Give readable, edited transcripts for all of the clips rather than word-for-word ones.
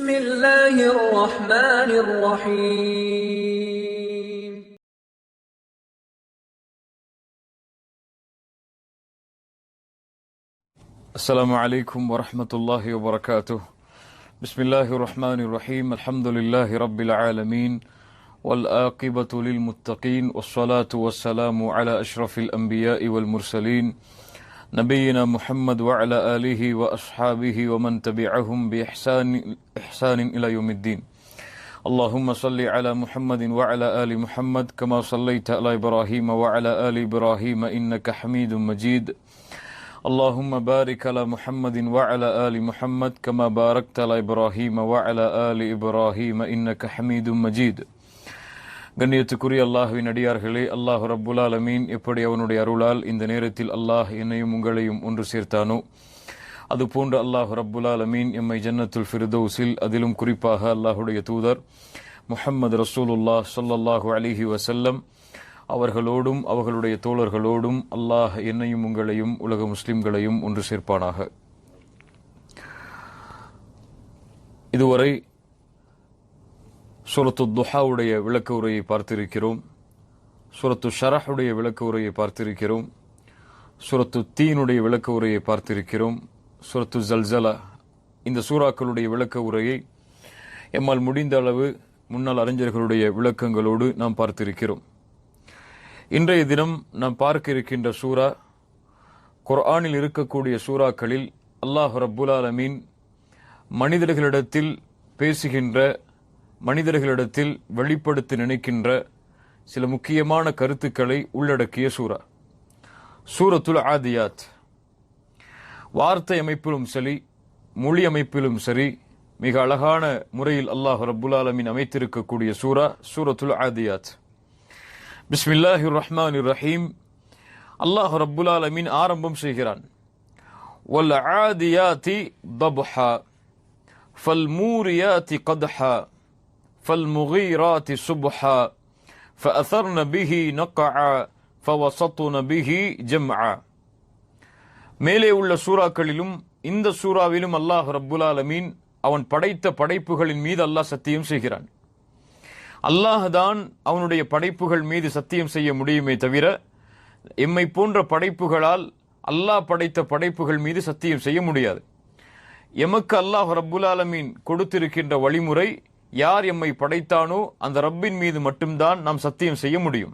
بسم الله الرحمن الرحيم السلام عليكم ورحمة الله وبركاته. بسم الله الرحمن الرحيم. الحمد لله رب العالمين والآقبة للمتقين والصلاة والسلام على أشرف الأنبياء والمرسلين نبينا محمد وعلى آله وأصحابه ومن تبعهم بإحسان إلى يوم الدين. اللهم صل على محمد وعلى آل محمد كما صليت على إبراهيم وعلى آل إبراهيم إنك حميد مجيد. اللهم بارك على محمد وعلى آل محمد كما باركت على إبراهيم وعلى آل إبراهيم إنك حميد مجيد. கண்ணியத்துக்குரிய அல்லாஹ்வின் அடியார்களே, அல்லாஹ் ரப்புல் ஆலமீன் எப்படி அவனுடைய அருளால் இந்த நேரத்தில் அல்லாஹ் என்னையும் உங்களையும் ஒன்று சேர்த்தானோ அதுபோன்று அல்லாஹ் ரப்புல் ஆலமீன் எம்மை ஜன்னத்துல் ஃபிர்தௌஸில் அதிலும் குறிப்பாக அல்லாஹுடைய தூதர் முஹம்மது ரசூலுல்லாஹ் ஸல்லல்லாஹு அலைஹி வஸல்லம் அவர்களோடும் அவர்களுடைய தோழர்களோடும் அல்லாஹ் என்னையும் உங்களையும் உலக முஸ்லிம்களையும் ஒன்று சேர்ப்பானாக. இதுவரை சூரத்து துஹாவுடைய விளக்க உரையை பார்த்திருக்கிறோம், சூரத்து ஷரஹுடைய விளக்க உரையை பார்த்திருக்கிறோம், சூரத்து தீனுடைய விளக்க உரையை பார்த்திருக்கிறோம், சூரத்து ஜல்சலா இந்த சூறாக்களுடைய விளக்க உரையை எம்மால் முடிந்த அளவு முன்னாள் அறிஞர்களுடைய விளக்கங்களோடு நாம் பார்த்திருக்கிறோம். இன்றைய தினம் நாம் பார்க்க இருக்கின்ற சூரா குர்ஆனில் இருக்கக்கூடிய சூறாக்களில் அல்லாஹ் ரப்புல் ஆலமீன் மனிதர்களிடத்தில் பேசுகின்ற, மனிதர்களிடத்தில் வெளிப்படுத்தி நினைக்கின்ற சில முக்கியமான கருத்துக்களை உள்ளடக்கிய சூரா சூரத்துல் ஆதியாத். வார்த்தை அமைப்பிலும் சரி, மொழி அமைப்பிலும் சரி, மிக அழகான முறையில் அல்லாஹ் ரப்புல் ஆலமீன் அமைத்திருக்கக்கூடிய சூரா சூரத்துல் ஆதியாத். பிஸ்மில்லாஹிர் ரஹ்மானிர் ரஹீம். அல்லாஹ் ரப்புல் ஆலமீன் ஆரம்பம் செய்கிறான், வல் ஆதியாதி தப்ஹா ஃபல் மூரியாதி கத்ஹா ஃபல் முகீராதி சுப்ஹா ஃபஅஸர்ன பிஹி நக்ஆ ஃபவஸத்ன பிஹி ஜம்ஆ. மேலே உள்ள சூறாக்களிலும் இந்த சூறாவிலும் அல்லாஹ் ரப்புல் ஆலமீன் அவன் படைத்த படைப்புகளின் மீது அல்லாஹ் சத்தியம் செய்கிறான். அல்லாஹ் தான் அவனுடைய படைப்புகள் மீது சத்தியம் செய்ய முடியுமே தவிர எம்மை போன்ற படைப்புகளால் அல்லாஹ் படைத்த படைப்புகள் மீது சத்தியம் செய்ய முடியாது. எமக்கு அல்லாஹ் ரப்புல் ஆலமீன் கொடுத்திருக்கின்ற வழிமுறை, யார் எம்மை படைத்தானோ அந்த ரப்பின் மீது மட்டும்தான் நாம் சத்தியம் செய்ய முடியும்.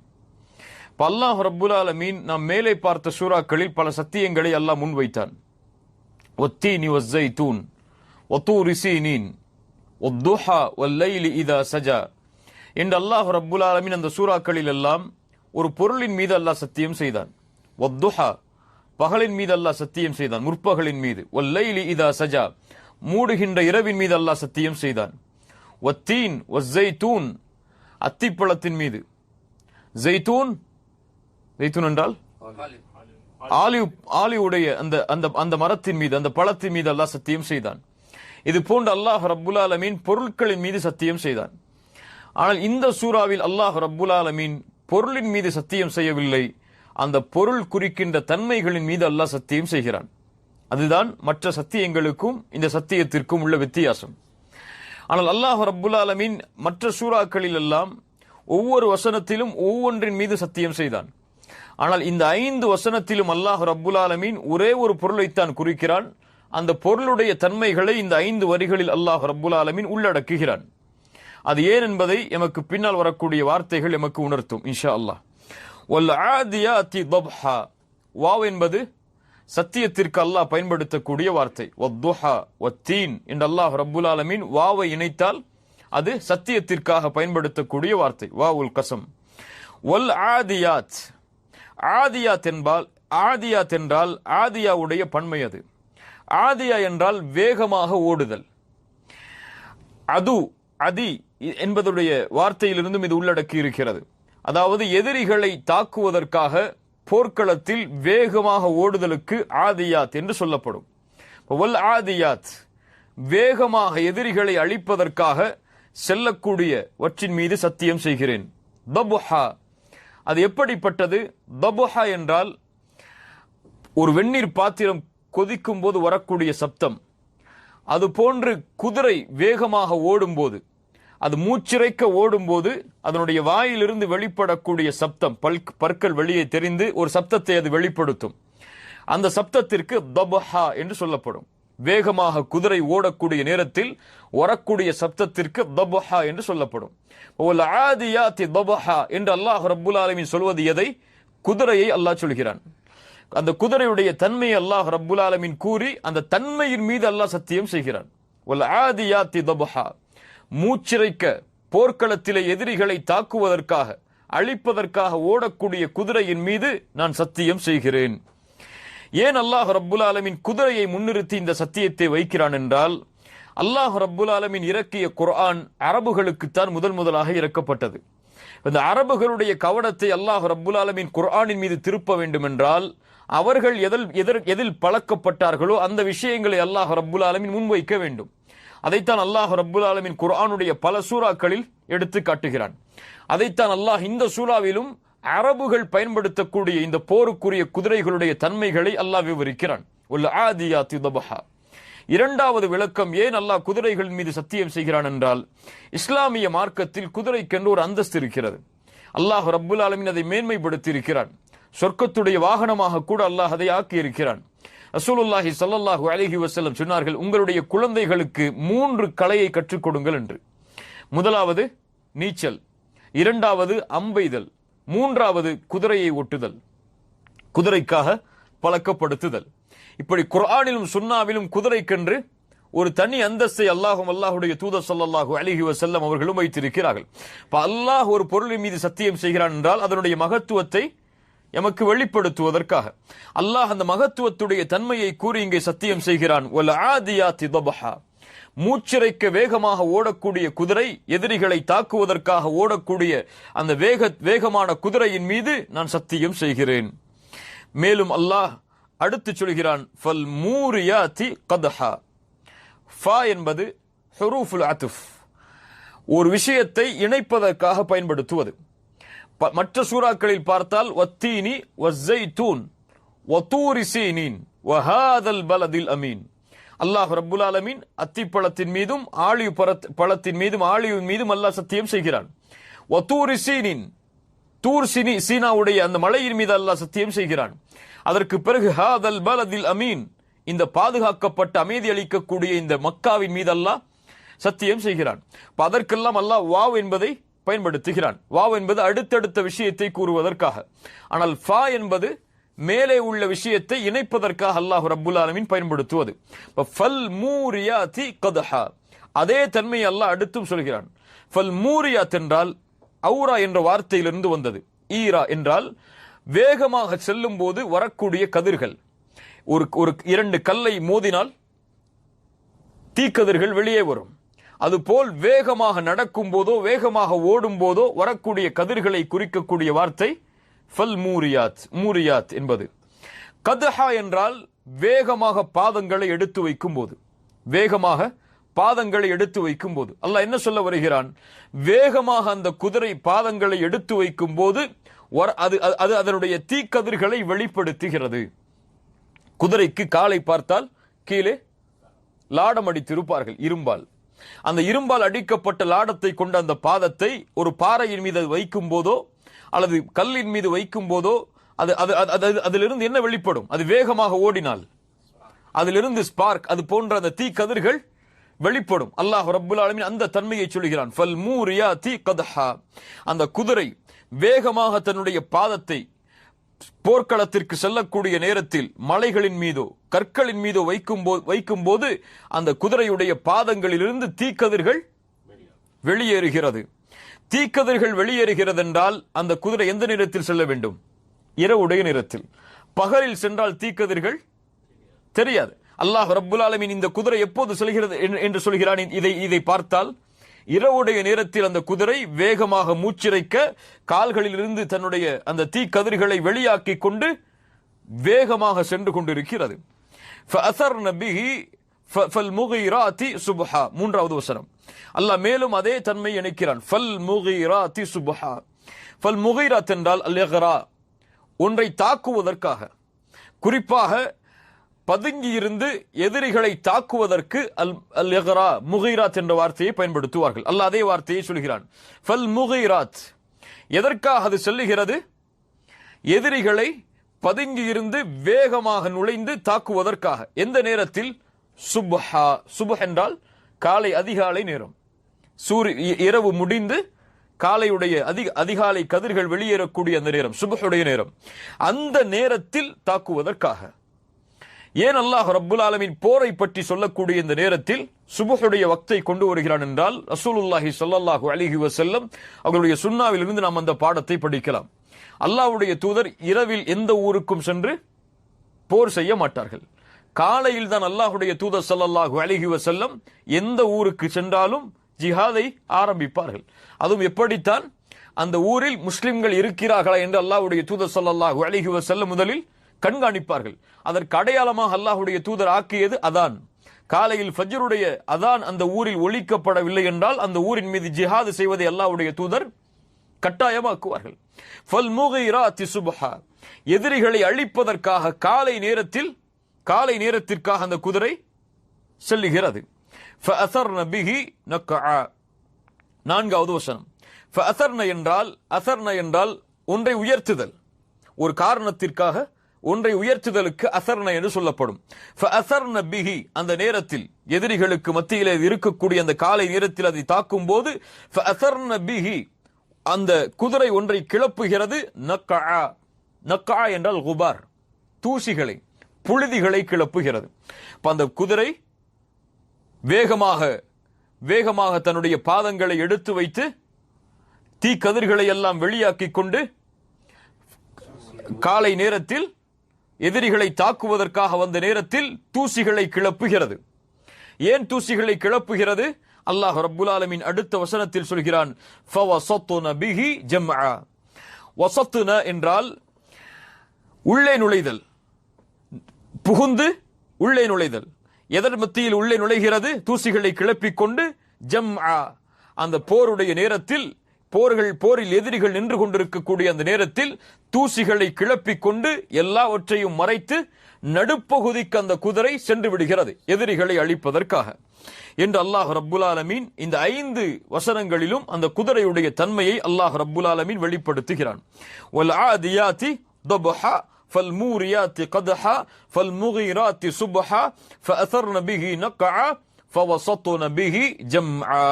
அல்லாஹ் ரப்புல் ஆலமீன் நாம் மேலே பார்த்த சூறாக்களில் பல சத்தியங்களை அல்லாஹ் முன்வைத்தான். வத்தீனி வஸ்ஸைத்தூன் வத்தூரி சீனீன் வத்துஹா வல்லைலி இதா சஜா என்று அல்லாஹ் ரப்புல் ஆலமீன் அந்த சூறாக்களில் எல்லாம் ஒரு பொருளின் மீது அல்லாஹ் சத்தியம் செய்தான். வத்துஹா பகலின் மீது அல்லாஹ் சத்தியம் செய்தான், முற்பகலின் மீது. வல்லைலி இதா சஜா மூடுகின்ற இரவின் மீது அல்லாஹ் சத்தியம் செய்தான். வத்தீன் வஸ்ஸைத்தூன் அத்திப்பழத்தின் மீது. ஜெய்தூன், ஜெய்தூன் என்றால் ஆலிவுடைய அந்த மரத்தின் மீது, அந்த பழத்தின் மீது அல்லாஹ் சத்தியம் செய்தான். இது போன்று அல்லாஹ் ரப்புல் ஆலமீன் பொருட்களின் மீது சத்தியம் செய்தான். ஆனால் இந்த சூறாவில் அல்லாஹ் ரப்புல் ஆலமீன் பொருளின் மீது சத்தியம் செய்யவில்லை, அந்த பொருள் குறிக்கின்ற தன்மைகளின் மீது அல்லாஹ் சத்தியம் செய்கிறான். அதுதான் மற்ற சத்தியங்களுக்கும் இந்த சத்தியத்திற்கும் உள்ள வித்தியாசம். ஆனால் அல்லாஹ் ரப்புல் ஆலமீன் மற்ற சூறாக்களில் எல்லாம் ஒவ்வொரு வசனத்திலும் ஒவ்வொன்றின் மீது சத்தியம் செய்தான். ஆனால் இந்த 5 வசனத்திலும் அல்லாஹ் ரப்புல் ஆலமீன் ஒரே ஒரு பொருளைத்தான் குறிக்கிறான். அந்த பொருளுடைய தன்மைகளை இந்த 5 வரிகளில் அல்லாஹ் ரப்புல் ஆலமீன் உள்ளடக்குகிறான். அது ஏன் என்பதை எமக்கு பின்னால் வரக்கூடிய வார்த்தைகள் எமக்கு உணர்த்தும் இன்ஷா அல்லாஹ். வல் ஆதியாதி தப்ஹா, வாவ் என்பது சத்தியத்திற்கு அல்லாஹ் பயன்படுத்தக்கூடிய வார்த்தை. வத்துஹா வத்தீன் என்று அல்லாஹ் ரப்புல் ஆலமீன் வாவை இணைத்தால் அது சத்தியத்திற்காக பயன்படுத்தக்கூடிய வார்த்தை, வாவுல் கஸம். வல் ஆதியாத், ஆதியாத் என்றால் ஆதியாவுடைய பன்மை. அது ஆதியா என்றால் வேகமாக ஓடுதல். அதி என்பதுடைய வார்த்தையிலிருந்தும் இது உள்ளடக்கி இருக்கிறது. அதாவது எதிரிகளை தாக்குவதற்காக போர்க்களத்தில் வேகமாக ஓடுதலுக்கு ஆதியாத் என்று சொல்லப்படும். வல் ஆதியாத் வேகமாக எதிரிகளை அழிப்பதற்காக செல்லக்கூடியவற்றின் மீது சத்தியம் செய்கிறேன். தபுஹா அது எப்படிப்பட்டது? தபுஹா என்றால் ஒரு வெந்நீர் பாத்திரம் கொதிக்கும் போது வரக்கூடிய சப்தம், அது போன்று குதிரை வேகமாக ஓடும்போது, அது மூச்சிறைக்க ஓடும்போது அதனுடைய வாயிலிருந்து வெளிப்படக்கூடிய சப்தம், பற்கள் வெளியே தெரிந்து ஒரு சப்தத்தை அது வெளிப்படுத்தும். அந்த சப்தத்திற்கு தபஹா என்று சொல்லப்படும். வேகமாக குதிரை ஓடக்கூடிய நேரத்தில் வரக்கூடிய சப்தத்திற்கு தபஹா என்று சொல்லப்படும். என்று அல்லாஹ் ரப்புல் ஆலமீன் சொல்வது எதை? குதிரையை அல்லாஹ் சொல்கிறான். அந்த குதிரையுடைய தன்மையை அல்லாஹ் ரப்புல் ஆலமீன் கூறி அந்த தன்மையின் மீது அல்லாஹ் சத்தியம் செய்கிறான். மூச்சிறைக்க போர்க்களத்திலே எதிரிகளை தாக்குவதற்காக, அழிப்பதற்காக ஓடக்கூடிய குதிரையின் மீது நான் சத்தியம் செய்கிறேன். ஏன் அல்லாஹ் ரப்புல் ஆலமீன் குதிரையை முன்னிறுத்தி இந்த சத்தியத்தை வைக்கிறான் என்றால், அல்லாஹ் ரப்புல் ஆலமீன் இறக்கிய குர்ஆன் அரபுகளுக்குத்தான் முதலாக இறக்கப்பட்டது. இந்த அரபுகளுடைய கவனத்தை அல்லாஹ் ரப்புல் ஆலமீன் குர்ஆனின் மீது திருப்ப வேண்டும் என்றால், அவர்கள் எதில் பழக்கப்பட்டார்களோ அந்த விஷயங்களை அல்லாஹ் ரப்புல் ஆலமீன் முன்வைக்க வேண்டும். அதைத்தான் அல்லாஹ் ரப்புல் ஆலமீன் குர்ஆனுடைய பல சூறாக்களில் எடுத்து காட்டுகிறான். அதைத்தான் அல்லாஹ் இந்த சூறாவிலும் அரபுகள் பயன்படுத்தக்கூடிய இந்த போருக்குரிய குதிரைகளுடைய தன்மைகளை அல்லாஹ் விவரிக்கிறான். இரண்டாவது விளக்கம், ஏன் அல்லாஹ் குதிரைகள் மீது சத்தியம் செய்கிறான் என்றால், இஸ்லாமிய மார்க்கத்தில் குதிரைக்கென்று ஒரு அந்தஸ்து இருக்கிறது. அல்லாஹ் ரப்புல் ஆலமீன் அதை மேன்மைப்படுத்தி இருக்கிறான். சொர்க்கத்துடைய வாகனமாக கூட அல்லாஹ் அதை ஆக்கி இருக்கிறான். ரசூலுல்லாஹி ஸல்லல்லாஹு அலைஹி வஸல்லம் சொன்னார்கள், உங்களுடைய குழந்தைகளுக்கு 3 கலையை கற்றுக் கொடுங்கள் என்று. முதலாவது நீச்சல், இரண்டாவது அம்பெய்தல், மூன்றாவது குதிரையை ஓட்டுதல், குதிரைக்காக பழக்கப்படுத்துதல். இப்படி குர்ஆனிலும் சுன்னாவிலும் குதிரைக்கென்று ஒரு தனி அந்தஸ்தை அல்லாஹுடைய தூதர் ஸல்லல்லாஹு அலைஹி வஸல்லம் அவர்களும் வைத்திருக்கிறார்கள். அல்லாஹ் ஒரு பொருளின் மீது சத்தியம் செய்கிறான் என்றால் அதனுடைய மகத்துவத்தை எமக்கு வெளிப்படுத்துவதற்காக அல்லாஹ் அந்த மகத்துவத்துடைய தன்மையை கூறி இங்கே சத்தியம் செய்கிறான். மூச்சிறைக்க வேகமாக ஓடக்கூடிய குதிரை, எதிரிகளை தாக்குவதற்காக ஓடக்கூடிய அந்த வேகமான குதிரையின் மீது நான் சத்தியம் செய்கிறேன். மேலும் அல்லாஹ் அடுத்து சொல்கிறான், ஃபல் மூரியாத்தி கத்ஹா. ஃபா என்பது ஹுரூஃபுல் அத்ஃப், ஒரு விஷயத்தை இணைப்பதற்காக பயன்படுத்துவது. மற்ற சூறாக்களில் பார்த்தால் வத்தீனி வஸ்ஸைத்தூன் வதூரி சீனின் வஹாதல் பலதில் அமீன். அல்லாஹ் ரப்புல் ஆலமீன் அத்திப்பழத்தின் மீதும் ஆலிவ் பழத்தின் மீதும் ஆலிவின் மீதும் அல்லாஹ் சத்தியம் செய்கிறான். வதூரி சீனின், தூர் சீனாவுடைய அந்த மலையின் மீது அல்லாஹ் சத்தியம் செய்கிறான். அதற்கு பிறகு ஹாதல் பலதில் அமீன், இந்த பாதுகாக்கப்பட்ட அமைதி அளிக்கக்கூடிய இந்த மக்காவின் மீது அல்லாஹ் சத்தியம் செய்கிறான். அதற்கெல்லாம் அல்லாஹ் வாவ் என்பதை பயன்படுத்துகிறான். வாவ் என்பது அடுத்தடுத்த விஷயத்தை கூறுவதற்காக. ஆனால் ஃபா என்பது மேலே உள்ள விஷயத்தை இணைப்பதற்காக அல்லாஹ் ரப்புல் ஆலமீன் பயன்படுத்துவது. ஃபல் மூரியாத்தி கத்ஹா, அதே தன்மையை அல்லாஹ் அடுத்தும் சொல்கிறான். ஃபல் மூரியாத் என்றால் ஔரா என்ற வார்த்தையிலிருந்து வந்தது. ஈரா என்றால் வேகமாக செல்லும் போது வரக்கூடிய கதிர்கள். ஒரு 2 கல்லை மோதினால் தீக்கதிர்கள் வெளியே வரும். அதுபோல் வேகமாக நடக்கும் போதோ வேகமாக ஓடும் போதோ வரக்கூடிய கதிர்களை குறிக்கக்கூடிய வார்த்தை ஃபல் மூரியாத், மூரியாத் என்பது. கத்ஹா என்றால் வேகமாக பாதங்களை எடுத்து வைக்கும் போது, வேகமாக பாதங்களை எடுத்து வைக்கும் போது அல்லாஹ் என்ன சொல்ல வருகிறான்? வேகமாக அந்த குதிரை பாதங்களை எடுத்து வைக்கும் போது அது அதனுடைய தீக்கதிர்களை வெளிப்படுத்துகிறது. குதிரைக்கு காலை பார்த்தால் கீழே லாடம் அடித்திருப்பார்கள், இரும்பால். அந்த இரும்பால் அடிக்கப்பட்ட லாடத்தை கொண்ட அந்த பாதத்தை ஒரு பாறையின் மீது வைக்கும் போதோ அல்லது கல்லின் மீது வைக்கும் போதோ அதிலிருந்து என்ன வெளிப்படும்? அது வேகமாக ஓடினால் அதிலிருந்து ஸ்பார்க், அது போன்ற அந்த தீ கதிர்கள் வெளிப்படும். அல்லாஹ் ரப்புல் ஆலமீன் அந்த தன்மையை சொல்கிறான். ஃபல் மூரியாத்தி கத்ஹா, அந்த குதிரை வேகமாக தன்னுடைய பாதத்தை போர்க்களத்திற்கு செல்லக்கூடிய நேரத்தில் மலைகளின் மீதோ கற்களின் மீதோ வைக்கும் போது அந்த குதிரையுடைய பாதங்களிலிருந்து தீக்கதிர்கள் வெளியேறுகிறது. தீக்கதிர்கள் வெளியேறுகிறது என்றால் அந்த குதிரை எந்த நேரத்தில் செல்ல வேண்டும்? இரவுடைய நேரத்தில். பகலில் சென்றால் தீக்கதிர்கள் தெரியாது. அல்லாஹ் ரப்புல் ஆலமீன் இந்த குதிரை எப்போது செல்கிறது என்று சொல்கிறான். இதை பார்த்தால் இரவுடைய நேரத்தில் அந்த குதிரை வேகமாக மூச்சிறைக்க கால்களில் இருந்து தன்னுடைய அந்த தீ கதிர்களை வெளியாக்கி கொண்டு வேகமாக சென்று கொண்டிருக்கிறது. மூன்றாவது வசனம் அல்லாஹ் மேலும் அதே தன்மை இணைக்கிறான். ஃபல் முகிராத்தி சுப்ஹா. ஃபல் முகிராத் என்றால் அல்-இக்ரா, ஒன்றை தாக்குவதற்காக, குறிப்பாக பதுங்கி இருந்து எதிரிகளை தாக்குவதற்கு அல் இக்ரா முகீராத் என்ற வார்த்தையை பயன்படுத்துவார்கள். அல்லாஹ் அதே வார்த்தையை சொல்கிறான். ஃபல் முகீராத், எதற்காக அது செல்லுகிறது? எதிரிகளை பதுங்கி இருந்து வேகமாக நுழைந்து தாக்குவதற்காக. எந்த நேரத்தில்? சுப்ஹா, சுப்ஹ் என்றால் காலை அதிகாலை நேரம். இரவு முடிந்து காலையுடைய அதிகாலை கதிர்கள் வெளியேறக்கூடிய அந்த நேரம், சுப்ஹுடைய நேரம். அந்த நேரத்தில் தாக்குவதற்காக. ஏன் அல்லாஹ் ரப்புல் ஆலமீன் போரை பற்றி சொல்லக்கூடிய இந்த நேரத்தில் சுப்ஹுடைய வக்தை கொண்டு வருகிறான் என்றால், ரசூலுல்லாஹி ஸல்லல்லாஹு அலைஹி வஸல்லம் அவர்களுடைய சுன்னாவில் இருந்து நாம் அந்த பாடத்தை படிக்கலாம். அல்லாஹ்வுடைய தூதர் இரவில் எந்த ஊருக்கும் சென்று போர் செய்ய மாட்டார்கள். காலையில் தான் அல்லாஹ்வுடைய தூதர் ஸல்லல்லாஹு அலைஹி வஸல்லம் எந்த ஊருக்கு சென்றாலும் ஜிஹாதை ஆரம்பிப்பார்கள். அதுவும் எப்படித்தான்? அந்த ஊரில் முஸ்லிம்கள் இருக்கிறார்களா என்று அல்லாஹ்வுடைய தூதர் ஸல்லல்லாஹு அலைஹி வஸல்லம் முதலில் கண்காணிப்பார்கள். அதற்கு அடையாளமாக அல்லாஹ்வுடைய தூதர் ஆக்கியது அதான். காலையில் ஃபஜ்ருடைய அதான் அந்த ஊரில் ஒலிக்கப்படவில்லை என்றால் அந்த ஊரின் மீது ஜிஹாது செய்வதை அல்லாஹ்வுடைய தூதர் கட்டாயமாக்குவார்கள். ஃபல் முகீராத்தி சுப்ஹா, எதிரிகளை அழிப்பதற்காக காலை நேரத்திற்காக அந்த குதிரை செல்லுகிறது. ஃபஅஸர்ன பிஹி நக்ஆ, நான்காவது வசனம். ஃபஅஸர்ன என்றால் ஒன்றை உயர்த்துதல். ஒரு காரணத்திற்காக ஒன்றை உயர்த்துதலுக்கு அஸர்ன என்று சொல்லப்படும். ஃபஅஸர்ன பிஹி, அந்த நேரத்தில் எதிரிகளுக்கு மத்தியில் இருக்கக்கூடிய அந்த காலை நேரத்தில் அதை தாக்கும் போது ஃபஅஸர்ன பிஹி, அந்த குதிரை ஒன்றை கிளப்புகிறது. நக்ஆ, நக்ஆ என்றால் குபார், தூசிகளை புழுதிகளை கிளப்புகிறது. அந்த குதிரை வேகமாக தன்னுடைய பாதங்களை எடுத்து வைத்து தீக்கதிர்களை எல்லாம் வெளியாக்கிக் கொண்டு காலை நேரத்தில் எதிரிகளை தாக்குவதற்காக வந்த நேரத்தில் தூசிகளை கிளப்புகிறது. ஏன் தூசிகளை கிளப்புகிறது? அல்லாஹ் ரப்புல் ஆலமீன் அடுத்த வசனத்தில் சொல்கிறான், ஃபவஸத்ன பிஹி ஜம்ஆ. வஸத்ன என்றால் உள்ளே நுழைதல், புகுந்து உள்ளே நுழைதல். எதன் மத்தியில் உள்ளே நுழைகிறது? தூசிகளை கிளப்பிக் கொண்டு. ஜம்ஆ, அந்த போருடைய நேரத்தில், போரில் எதிரிகள் நின்று கொண்டிருக்கக்கூடிய அந்த நேரத்தில் தூசிகளை கிளப்பிக் கொண்டு எல்லாவற்றையும் மறைத்து நடுப்பகுதிக்கு அந்த குதிரை சென்று விடுகிறது எதிரிகளை அழிப்பதற்காக என்று அல்லாஹ் ரப்புல் ஆலமீன் இந்த 5 வசனங்களிலும் அந்த குதிரையுடைய தன்மையை அல்லாஹ் ரப்புல் ஆலமீன் வெளிப்படுத்துகிறான். வல் ஆதியாதி தபஹா فالموريات قدحا فالمغيرات صبحا فأثرن به نقعا فوسطن به جمعا.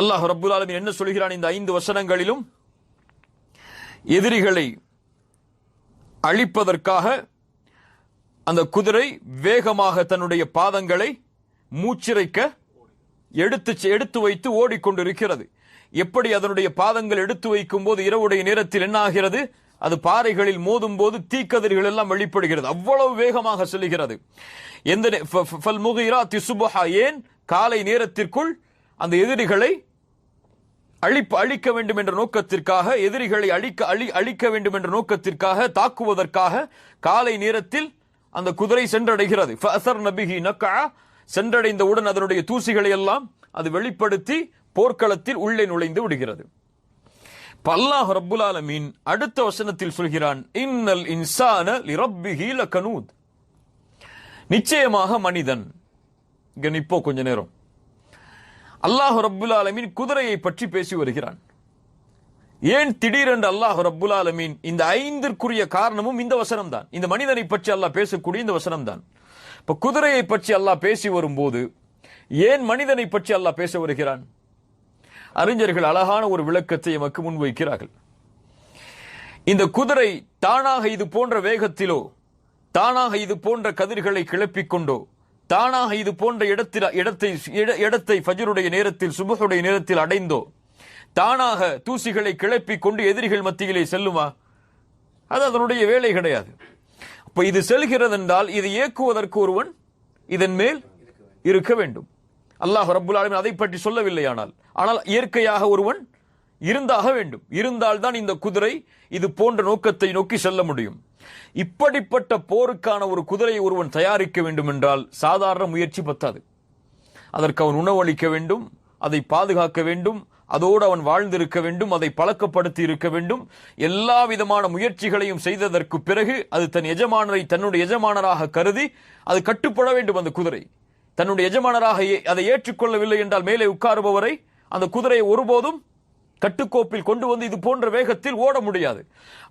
அல்லாஹ் ரப்புல் ஆலமீன் என்ன சொல்கிறான் இந்த 5 வசனங்களிலும்? எதிரிகளை அழிப்பதற்காக அந்த குதிரை வேகமாக தன்னுடைய பாதங்களை மூச்சிறைக்க எடுத்து வைத்து ஓடிக்கொண்டிருக்கிறது. எப்படி அதனுடைய பாதங்கள் எடுத்து வைக்கும் போது இரவுடைய நேரத்தில் என்ன ஆகிறது? அது பாறைகளில் மோதும் போது தீக்கதிர்கள் எல்லாம் வெளிப்படுகிறது. அவ்வளவு வேகமாக செல்கிறது. ஏன்? காலை நேரத்திற்குள் அந்த எதிரிகளை அழிக்க வேண்டும் என்ற நோக்கத்திற்காக, எதிரிகளை அழிக்க வேண்டும் என்ற நோக்கத்திற்காக, தாக்குவதற்காக காலை நேரத்தில் அந்த குதிரை சென்றடைகிறது. சென்றடைந்தவுடன் அதனுடைய தூசிகளை எல்லாம் அது வெளிப்படுத்தி போர்க்களத்தில் உள்ளே நுழைந்து விடுகிறது. அல்லாஹ் ரப்புல் ஆலமீன் அடுத்த வசனத்தில் சொல்கிறான், இன்னல் இன்சான லிரப்பிஹி லகனூத். நிச்சயமாக மனிதன். இப்போ கொஞ்ச நேரம் அல்லாஹ் ரப்புல் ஆலமீன் குதிரையை பற்றி பேசி வருகிறான். ஏன் திடீரென்று அல்லாஹ் ரப்புல் ஆலமீன் இந்த 5ற்குரிய காரணமும் இந்த வசனம் தான். இந்த மனிதனை பற்றி அல்லாஹ் பேசக்கூடிய இந்த வசனம் தான். இப்ப குதிரையை பற்றி அல்லாஹ் பேசி வரும்போது ஏன் மனிதனை பற்றி அல்லாஹ் பேச வருகிறான்? அறிஞர்கள் அழகான ஒரு விளக்கத்தை எமக்கு முன்வைக்கிறார்கள். இந்த குதிரை தானாக இது போன்ற வேகத்திலோ, தானாக இது போன்ற கதிர்களை கிளப்பிக் கொண்டோ, தானாக இது போன்ற இடத்தை ஃபஜ்ருடைய நேரத்தில், சுபஹுடைய நேரத்தில் அடைந்தோ, தானாக தூசிகளை கிளப்பிக் கொண்டு எதிரிகள் மத்தியிலே செல்லுமா? அது அதனுடைய வேலை கிடையாது. அப்ப இது செல்கிறது என்றால் இது இயக்குவதற்கு ஒருவன் இதன் மேல் இருக்க வேண்டும். அல்லாஹ் ரப்புல் ஆலமீன் அதை பற்றி சொல்லவில்லை. ஆனால் இயற்கையாக ஒருவன் இருந்தாக வேண்டும். இருந்தால்தான் இந்த குதிரை இது போன்ற நோக்கத்தை நோக்கி செல்ல முடியும். இப்படிப்பட்ட போருக்கான ஒரு குதிரையை ஒருவன் தயாரிக்க வேண்டும் என்றால் சாதாரண முயற்சி பத்தாது. அதற்கு அவன் உணவளிக்க வேண்டும், அதை பாதுகாக்க வேண்டும், அதோடு அவன் வாழ்ந்திருக்க வேண்டும், அதை பழக்கப்படுத்தி இருக்க வேண்டும். எல்லா விதமான முயற்சிகளையும் செய்ததற்கு பிறகு அது தன் எஜமானரை தன்னுடைய எஜமானராக கருதி அது கட்டுப்பட வேண்டும். அந்த குதிரை தன்னுடைய எஜமானராக அதை ஏற்றுக்கொள்ளவில்லை என்றால் மேலே உட்காருபவரை அந்த குதிரையை ஒருபோதும் கட்டுக்கோப்பில் கொண்டு வந்து இது போன்ற வேகத்தில் ஓட முடியாது.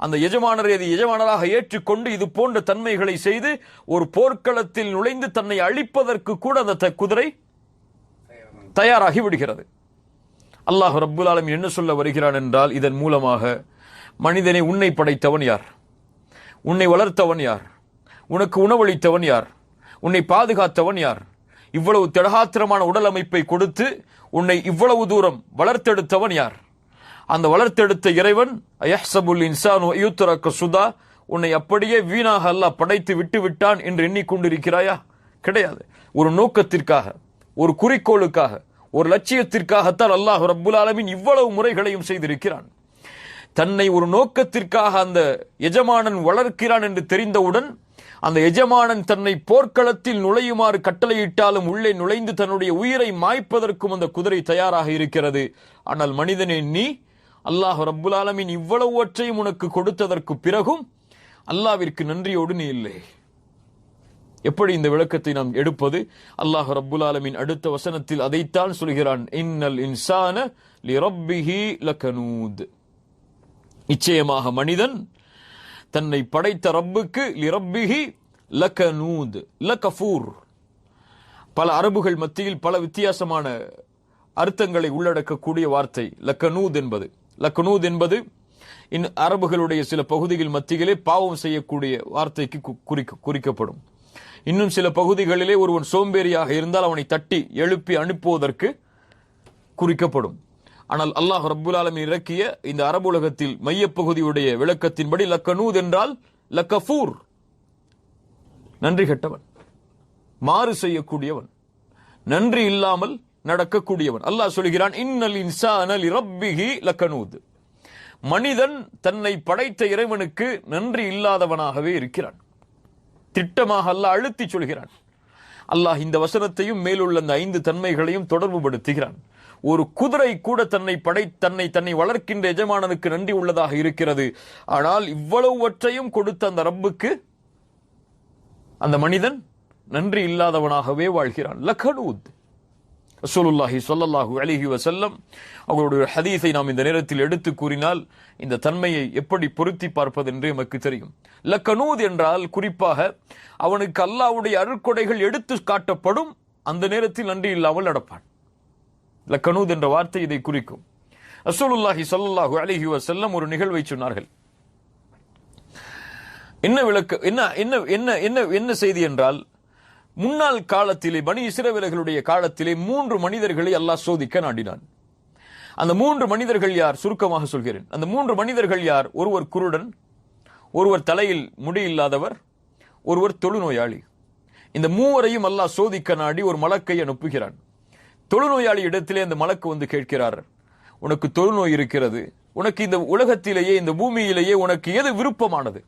அந்த எஜமானரை அது எஜமானராக ஏற்றுக்கொண்டு இது போன்ற தன்மைகளை செய்து ஒரு போர்க்களத்தில் நுழைந்து தன்னை அழிப்பதற்கு கூட அந்த குதிரை தயாராகி விடுகிறது. அல்லாஹ் ரப்புல் ஆலமீன் என்ன சொல்ல வருகிறான் என்றால், இதன் மூலமாக மனிதனை உன்னை படைத்தவன் யார், உன்னை வளர்த்தவன் யார், உனக்கு உணவளித்தவன் யார், உன்னை பாதுகாத்தவன் யார், இவ்வளவு திடகாத்திரமான உடல் அமைப்பை கொடுத்து உன்னை இவ்வளவு தூரம் வளர்த்தெடுத்தவன் யார், அந்த வளர்த்தெடுத்த இறைவன் அயஹ்சபுல் இன்சானு யுத்ரக சுதா, உன்னை அப்படியே வீணாக அல்லாஹ் படைத்து விட்டு விட்டான் என்று எண்ணிக்கொண்டிருக்கிறாயா? கிடையாது. ஒரு நோக்கத்திற்காக, ஒரு குறிக்கோளுக்காக, ஒரு லட்சியத்திற்காகத்தான் அல்லாஹ் ரப்புல் ஆலமீன் இவ்வளவு முறைகளையும் செய்திருக்கிறான். தன்னை ஒரு நோக்கத்திற்காக அந்த எஜமானன் வளர்க்கிறான் என்று தெரிந்தவுடன் அந்த எஜமானன் தன்னை போர்க்களத்தில் நுழையுமாறு கட்டளையிட்டாலும் உள்ளே நுழைந்து தன்னுடைய உயிரை மாய்ப்பதற்கும் அந்த குதிரை தயாராக இருக்கிறது. ஆனால் மனிதனே, நீ அல்லாஹ் ரப்புல் ஆலமீன் இவ்வளவற்றையும் உனக்கு கொடுத்ததற்கு பிறகும் அல்லாஹ்விற்கு நன்றியோடு நீ இல்லை. எப்படி இந்த விளக்கத்தை நாம் எடுப்பது? அல்லாஹ் ரப்புல் ஆலமீன் அடுத்த வசனத்தில் அதைத்தான் சொல்கிறான், இன்னல் இன்சான லிரப்பிஹி லகனூத். நிச்சயமாக மனிதன் தன்னை படைத்த ரப்புக்கு லிரப்பிஹி லகனூத், லகஃபூர். பல அரபுகள் மத்தியில் பல வித்தியாசமான அர்த்தங்களை உள்ளடக்கக்கூடிய வார்த்தை லகனூத் என்பது. லகனூத் என்பது அரபுகளுடைய சில பகுதிகள் மத்தியிலே பாவம் செய்யக்கூடிய வார்த்தைக்கு குறிக்கப்படும். இன்னும் சில பகுதிகளிலே ஒருவன் சோம்பேறியாக இருந்தால் அவனை தட்டி எழுப்பி அனுப்புவதற்கு குறிக்கப்படும். ஆனால் அல்லாஹ் ரப்புல் ஆலமீன் இறக்கிய இந்த அரபு உலகத்தில் மையப்பகுதியுடைய விளக்கத்தின்படி லக்கனூத் என்றால் லக்கஃபூர், நன்றி கெட்டவன், மாறு செய்யக்கூடியவன், நன்றி இல்லாமல் நடக்கக்கூடியவன். அல்லாஹ் சொல்கிறான், இன்னல் இன்சான லிரப்பிஹி லகனூத். மனிதன் தன்னை படைத்த இறைவனுக்கு நன்றி இல்லாதவனாகவே இருக்கிறான். திட்டமாக அல்லாஹ் அழுத்தி சொல்கிறான். அல்லாஹ் இந்த வசனத்தையும் மேலுள்ள அந்த 5 தன்மைகளையும் தொடர்பு படுத்துகிறான். ஒரு குதிரை கூட தன்னை வளர்க்கின்ற எஜமானனுக்கு நன்றி உள்ளதாக இருக்கிறது. ஆனால் இவ்வளவுவற்றையும் கொடுத்த அந்த ரப்புக்கு அந்த மனிதன் நன்றி இல்லாதவனாகவே வாழ்கிறான். லகனூத். ரசூலுல்லாஹி ஸல்லல்லாஹு அலைஹி வஸல்லம் அவர்களுடைய ஹதீஸை நாம் இந்த நேரத்தில் எடுத்து கூறினால் இந்த தன்மையை எப்படி பொருத்தி பார்ப்பது என்று நமக்கு தெரியும். லகனூத் என்றால் குறிப்பாக அவனுக்கு அல்லாஹ்வுடைய அருட்கொடைகள் எடுத்து காட்டப்படும், அந்த நேரத்தில் நன்றி இல்லாமல் நடப்பான். லகனூத் என்ற வார்த்தை இதை குறிக்கும். ரசூலுல்லாஹி ஸல்லல்லாஹு அலைஹி வஸல்லம் ஒரு நிகழ்வை சொன்னார்கள். என்ன செய்தி என்றால், முன்னாள் காலத்திலே பனி இஸ்ரவேலர்களுடைய காலத்திலே 3 மனிதர்களை அல்லாஹ் சோதிக்க நாடினான். அந்த 3 மனிதர்கள் யார்? சுருக்கமாக சொல்கிறேன். அந்த 3 மனிதர்கள் யார்? ஒருவர் குருடன், ஒருவர் தலையில் முடி இல்லாதவர், ஒருவர் தொழுநோயாளி. இந்த மூவரையும் அல்லாஹ் சோதிக்க நாடி ஒரு மலக்கை அனுப்புகிறான். தொழுநோயாளி இடத்திலே அந்த மலக்கு வந்து கேட்கிறார், உனக்கு தொழுநோய் இருக்கிறது, உனக்கு இந்த உலகத்திலேயே இந்த பூமியிலேயே உனக்கு எது விருப்பமானது?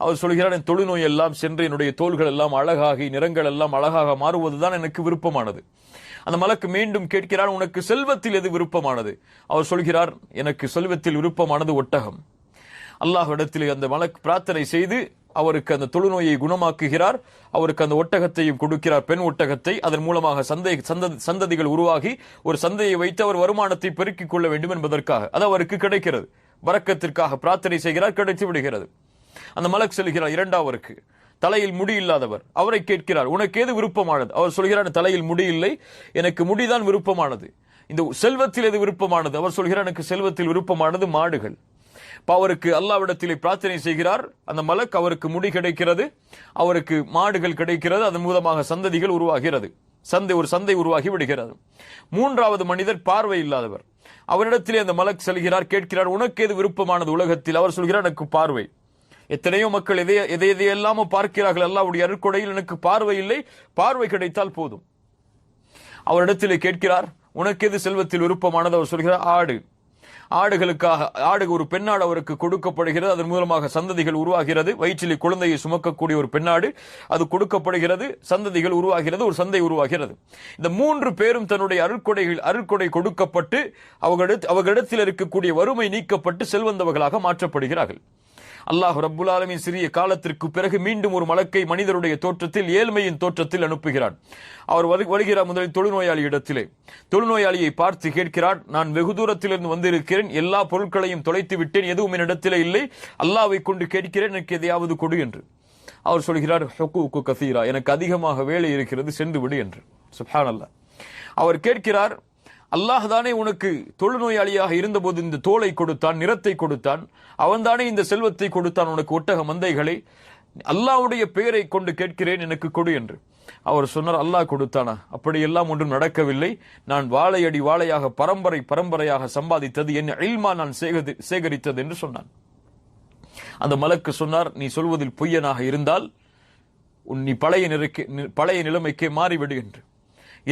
அவர் சொல்கிறார், என் தொழுநோய் எல்லாம் சென்று என்னுடைய தோள்கள் எல்லாம் அழகாகி நிறங்கள் எல்லாம் அழகாக மாறுவதுதான் எனக்கு விருப்பமானது. அந்த மலக்கு மீண்டும் கேட்கிறார், உனக்கு செல்வத்தில் எது விருப்பமானது? அவர் சொல்கிறார், எனக்கு செல்வத்தில் விருப்பமானது ஒட்டகம். அல்லாஹ்விடத்திலே அந்த மலக்கு பிரார்த்தனை செய்து அவருக்கு அந்த தொழுநோயை குணமாக்குகிறார். அவருக்கு அந்த ஒட்டகத்தையும் கொடுக்கிறார், பெண் ஒட்டகத்தை. அதன் மூலமாக சந்ததிகள் உருவாகி ஒரு சந்தையை வைத்து அவர் வருமானத்தை பெருக்கிக் கொள்ள வேண்டும் என்பதற்காக அது அவருக்கு கிடைக்கிறது. பரக்கத்திற்காக பிரார்த்தனை செய்கிறார், கிடைத்து விடுகிறது. அந்த மலக் செல்கிறார் இரண்டாவருக்கு, தலையில் முடி இல்லாதவர். அவரை கேட்கிறார், உனக்கு எது விருப்பமானது? அவர் சொல்கிறார், தலையில் முடி இல்லை, எனக்கு முடிதான் விருப்பமானது. இந்த செல்வத்தில் எது விருப்பமானது? அவர் சொல்கிறார், எனக்கு செல்வத்தில் விருப்பமானது மாடுகள். அவருக்கு அல்லாஹ்விடத்திலே பிரார்த்தனை செய்கிறார். அந்த மலக் அவருக்கு முடி கிடைக்கிறது, அவருக்கு மாடுகள் கிடைக்கிறது. அதன் மூலமாக சந்ததிகள் உருவாகிறது, ஒரு சந்தை உருவாகி விடுகிறது. மூன்றாவது மனிதர் பார்வை இல்லாதவர். அவரிடத்திலே அந்த மலக் செல்கிறார், கேட்கிறார், உனக்கு எது விருப்பமானது உலகத்தில்? அவர் சொல்கிறார், எனக்கு பார்வை. எத்தனையோ மக்கள் எதையெல்லாமோ பார்க்கிறார்கள், அல்லாஹ்வுடைய அருட்கொடையில் எனக்கு பார்வை இல்லை, பார்வை கிடைத்தால் போதும். அவரிடத்திலே கேட்கிறார், உனக்கு எது செல்வத்தில் விருப்பமானது? அவர் சொல்கிறார், ஆடு. ஒரு பெண்ணாடு அவருக்கு கொடுக்கப்படுகிறது. அதன் மூலமாக சந்ததிகள் உருவாகிறது. வயிற்றிலே குழந்தையை சுமக்கக்கூடிய ஒரு பெண்ணாடு அது கொடுக்கப்படுகிறது. சந்ததிகள் உருவாகிறது. ஒரு சந்தை உருவாகிறது. இந்த 3 பேரும் தன்னுடைய அருட்கொடை கொடுக்கப்பட்டு அவர்களிடத்தில் இருக்கக்கூடிய வறுமை நீக்கப்பட்டு செல்வந்தவர்களாக மாற்றப்படுகிறார்கள். அல்லாஹ் ரப்புல் ஆலமீன் சிறிய காலத்திற்கு பிறகு மீண்டும் ஒரு மலக்கை மனிதருடைய தோற்றத்தில், ஏழ்மையின் தோற்றத்தில் அனுப்புகிறான். அவர் வருகிறார் முதலில் தொழுநோயாளி இடத்திலே. தொழுநோயாளியை பார்த்து கேட்கிறார், நான் வெகு தூரத்திலிருந்து வந்திருக்கிறேன், எல்லா பொருட்களையும் தொலைத்து விட்டேன், எதுவும் என்னிடத்திலே இல்லை, அல்லாஹ்வை கொண்டு கேட்கிறேன், எனக்கு எதையாவது கொடு என்று. அவர் சொல்கிறார், ஹுக்கூக்கு கசீரா, எனக்கு அதிகமாக வேலை இருக்கிறது, சென்று விடு என்று. சுப்ஹானல்லாஹ். அவர் கேட்கிறார், அல்லாஹ் தானே உனக்கு தொழுநோயாளியாக இருந்தபோது இந்த தோலை கொடுத்தான், நிறத்தை கொடுத்தான், அவன் தானே இந்த செல்வத்தை கொடுத்தான், உனக்கு ஒட்டக மந்தைகளை, அல்லாஹ்வுடைய பெயரை கொண்டு கேட்கிறேன், எனக்கு கொடு என்று. அவர் சொன்னார், அல்லாஹ் கொடுத்தானா? அப்படியெல்லாம் ஒன்றும் நடக்கவில்லை. நான் வாழையடி வாழையாக பரம்பரையாக சம்பாதித்தது, என் இல்மா நான் சேகரித்தது என்று சொன்னான். அந்த மலக்கு சொன்னார், நீ சொல்வதில் பொய்யனாக இருந்தால் நீ பழைய நிலைமைக்கே மாறிவிடு என்று.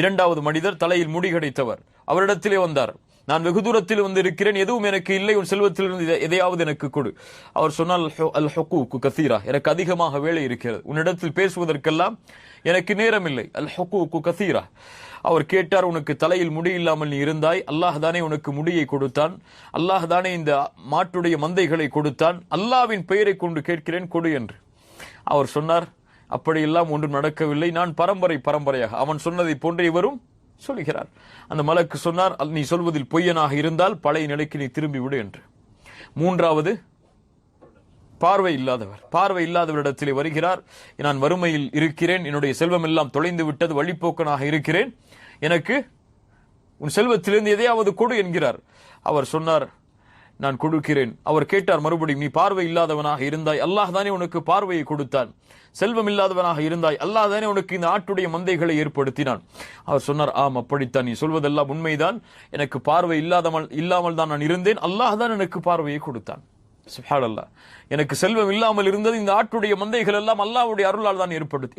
இரண்டாவது மனிதர் தலையில் முடி கிடைத்தவர் அவரிடத்திலே வந்தார். நான் வெகு தூரத்தில் வந்து இருக்கிறேன், எதுவும் எனக்கு இல்லை, உன் செல்வத்திலிருந்து எதையாவது எனக்கு கொடு. அவர் சொன்னால், அல் ஹுக்கூக்கு கசீரா, எனக்கு அதிகமாக வேலை இருக்கிறது, உன்னிடத்தில் பேசுவதற்கெல்லாம் எனக்கு நேரம் இல்லை. அல் ஹுக்கூக்கு கசீரா. அவர் கேட்டார், உனக்கு தலையில் முடி இல்லாமல் நீ இருந்தாய், அல்லாஹ் தானே உனக்கு முடியை கொடுத்தான், அல்லாஹ் தானே இந்த மாட்டுடைய மந்தைகளை கொடுத்தான், அல்லாஹ்வின் பெயரை கொண்டு கேட்கிறேன், கொடு என்று. அவர் சொன்னார், அப்படியெல்லாம் ஒன்றும் நடக்கவில்லை, நான் பரம்பரையாக அவன் சொன்னதை போன்று இவரும் சொல்கிறார். அந்த மலக்கு சொன்னார், நீ சொல்வதில் பொய்யனாக இருந்தால் பழைய நிலைக்கு நீ திரும்பி விடு என்று. மூன்றாவது பார்வை இல்லாதவரிடத்திலே வருகிறார். நான் வறுமையில் இருக்கிறேன், என்னுடைய செல்வம் எல்லாம் தொலைந்து விட்டது, வழிப்போக்கனாக இருக்கிறேன், எனக்கு உன் செல்வத்திலிருந்து எதையாவது கொடு என்கிறார். அவர் சொன்னார், நான் கொடுக்கிறேன். அவர் கேட்டார் மறுபடியும், நீ பார்வை இல்லாதவனாக இருந்தாய், அல்லாஹ் தானே உனக்கு பார்வையை கொடுத்தான், செல்வம் இல்லாதவனாக இருந்தாய், அல்லாஹ் தானே உனக்கு இந்த ஆட்டுடைய மந்தைகளை ஏற்படுத்தினான். அவர் சொன்னார், ஆம் அப்படித்தான், நீ சொல்வதெல்லாம் உண்மைதான், எனக்கு பார்வை இல்லாமல் தான் நான் இருந்தேன், அல்லாஹ் தான் எனக்கு பார்வையை கொடுத்தான். சுப்ஹானல்லாஹ். எனக்கு செல்வம் இல்லாமல் இருந்தது, இந்த ஆட்டுடைய மந்தைகள் எல்லாம் அல்லாஹ்வுடைய அருளால் தான்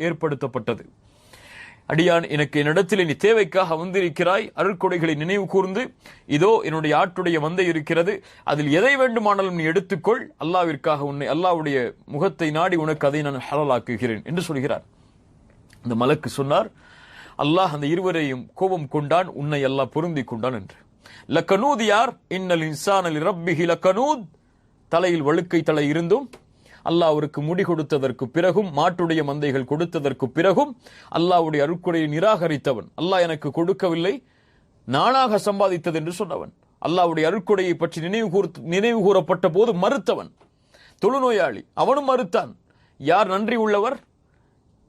ஏற்படுத்தப்பட்டது. அடியான், எனக்கு என்னிடத்தில் நீ தேவைக்காக வந்திருக்கிறாய், அருட்கொடைகளை நினைவு கூர்ந்து, இதோ என்னுடைய ஆட்டுடைய மந்தை இருக்கிறது, அதில் எதை வேண்டுமானாலும் நீ எடுத்துக்கொள், அல்லாஹ்விற்காக அல்லாஹ்வுடைய முகத்தை நாடி உனக்கு அதை நான் ஹலாலாக்குகிறேன் என்று சொல்கிறார். அந்த மலக்கு சொன்னார், அல்லாஹ் அந்த இருவரையும் கோபம் கொண்டான், உன்னை அல்லாஹ் பொருந்தி கொண்டான் என்று. லக்கனூத் யார்? இன்னல் இன்சான லிரப்பிஹி லக்கனூத். தலையில் வழுக்கை தலை இருந்தும் அல்லாஹ் அவருக்கு முடி கொடுத்ததற்கு பிறகும், மாட்டுடைய மந்தைகள் கொடுத்ததற்கு பிறகும் அல்லாஹ்வுடைய அருட்கொடையை நிராகரித்தவன், அல்லாஹ் எனக்கு கொடுக்கவில்லை, நானாக சம்பாதித்தது என்று சொன்னவன், அல்லாஹ்வுடைய அருட்கொடையை பற்றி நினைவு கூறப்பட்ட போது மறுத்தவன், தொழுநோயாளி, அவனும் மறுத்தான். யார் நன்றி உள்ளவர்?